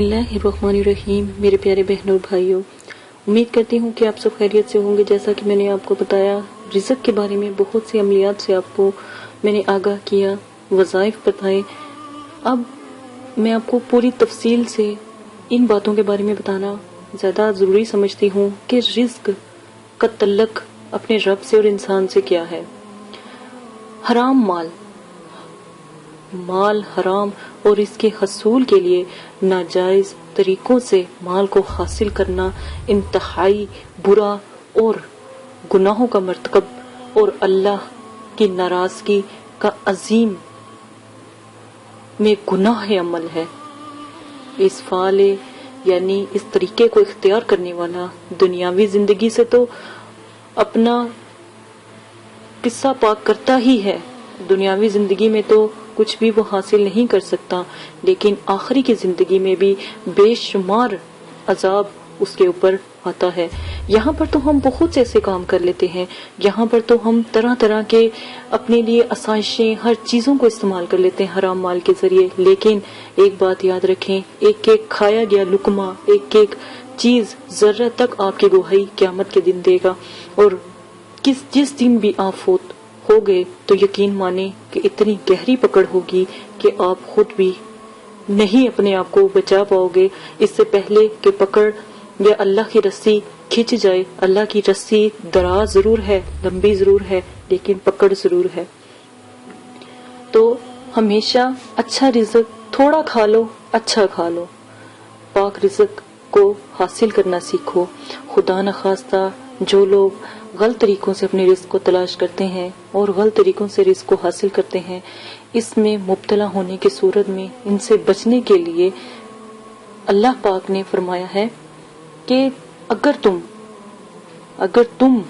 बिस्मिल्लाहिर्रहमानिर्रहीम। मेरे प्यारे बहनों और भाइयों, उम्मीद करती हूँ कि आप सब खैरियत से होंगे। जैसा कि मैंने आपको बताया, रिज़्क के बारे में बहुत सी अमलियात से आपको मैंने आगाह किया, वज़ाइफ बताए। अब मैं आपको पूरी तफसील से इन बातों के बारे में बताना ज़्यादा ज़रूरी समझती हूँ कि रिज़्क का तल्लुक़ अपने रब से और इंसान से क्या है। हराम माल हराम और इसके हसूल के लिए नाजायज तरीकों से माल को हासिल करना इंतहाई बुरा और गुनाहों का मर्तकब और अल्लाह की नाराजगी का अजीम में गुनाह अमल है। इस फाले यानी इस तरीके को इख्तियार करने वाला दुनियावी जिंदगी से तो अपना किस्सा पाक करता ही है, दुनियावी जिंदगी में तो कुछ भी वो हासिल नहीं कर सकता, लेकिन आखिरी की जिंदगी में भी बेशुमार अजाब उसके ऊपर आता है। यहाँ पर तो हम बहुत से ऐसे काम कर लेते हैं, यहाँ पर तो हम तरह तरह के अपने लिए आसाइशें हर चीजों को इस्तेमाल कर लेते हैं हराम माल के जरिए। लेकिन एक बात याद रखें, एक एक खाया गया लुकमा, एक एक चीज जर्रा तक आपकी गवाही क़यामत के दिन देगा। और जिस दिन भी आप फौत हो गए तो यकीन माने कि इतनी गहरी पकड़ होगी कि आप खुद भी नहीं अपने आप को बचा पाओगे। इससे पहले कि पकड़ या अल्लाह की रस्सी खिंच जाए, अल्लाह की रस्सी दराज जरूर है, लंबी जरूर है, लेकिन पकड़ जरूर है। तो हमेशा अच्छा रिज़्क थोड़ा खा लो, अच्छा खा लो, पाक रिज़्क को हासिल करना सीखो। खुदा न खास्ता जो लोग गलत तरीकों से अपने रिज़्क को तलाश करते हैं और गलत तरीकों से रिज़्क को हासिल करते हैं, इसमें मुब्तला होने की सूरत में इनसे बचने के लिए अल्लाह पाक ने फरमाया है कि अगर तुम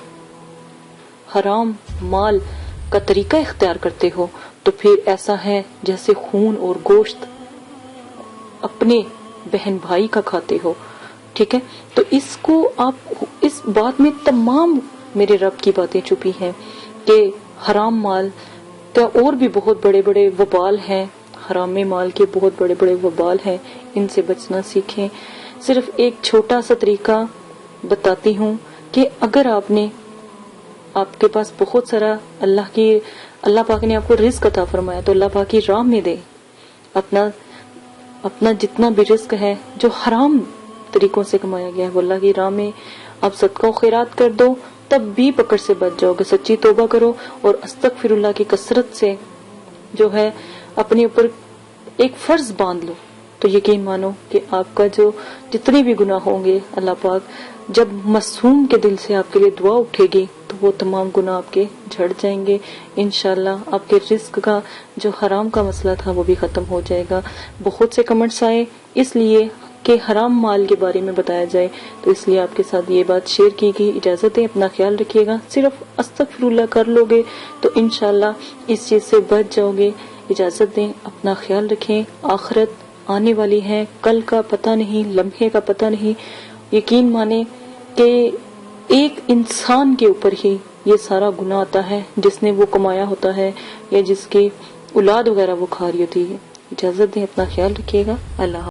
हराम माल का तरीका इख्तियार करते हो तो फिर ऐसा है जैसे खून और गोश्त अपने बहन भाई का खाते हो। ठीक है, तो इसको आप इस बात में तमाम मेरे रब की बातें छुपी हैं कि हराम माल का और भी बहुत बड़े बड़े वबाल हैं, हराम माल के बहुत बड़े बड़े वबाल हैं, इनसे बचना सीखें। सिर्फ एक छोटा सा तरीका बताती हूँ कि अगर आपके पास बहुत सारा अल्लाह पाक ने आपको रिज़्क अता फरमाया तो अल्लाह पाक की राह में दे अपना जितना भी रिज़्क है जो हराम तरीकों से कमाया गया है वो अल्लाह की राह में आप सदका और खैरात कर दो, तब भी पकड़ से बच जाओगे। सच्ची तौबा करो और अस्तगफिरुल्लाह की कसरत से जो है अपने ऊपर एक फर्ज बांध लो, तो यकीन मानो कि आपका जो जितने भी गुनाह होंगे अल्लाह पाक जब मासूम के दिल से आपके लिए दुआ उठेगी तो वो तमाम गुनाह आपके झड़ जाएंगे। इंशाल्लाह आपके रिज़्क का जो हराम का मसला था वो भी खत्म हो जाएगा। बहुत से कमेंट्स आए इसलिए कि हराम माल के बारे में बताया जाए, तो इसलिए आपके साथ ये बात शेयर की गई। इजाजत है, अपना ख्याल रखिएगा। सिर्फ अस्तगफिरुल्लाह कर लोगे तो इंशाल्लाह इस चीज से बच जाओगे। इजाजत दें, अपना ख्याल रखें। आखिरत आने वाली है, कल का पता नहीं, लम्हे का पता नहीं। यकीन माने कि एक इंसान के ऊपर ही ये सारा गुनाह आता है जिसने वो कमाया होता है या जिसकी औलाद वगैरह वो खा रही होती है। इजाजत दें, अपना ख्याल रखिएगा। अल्लाह।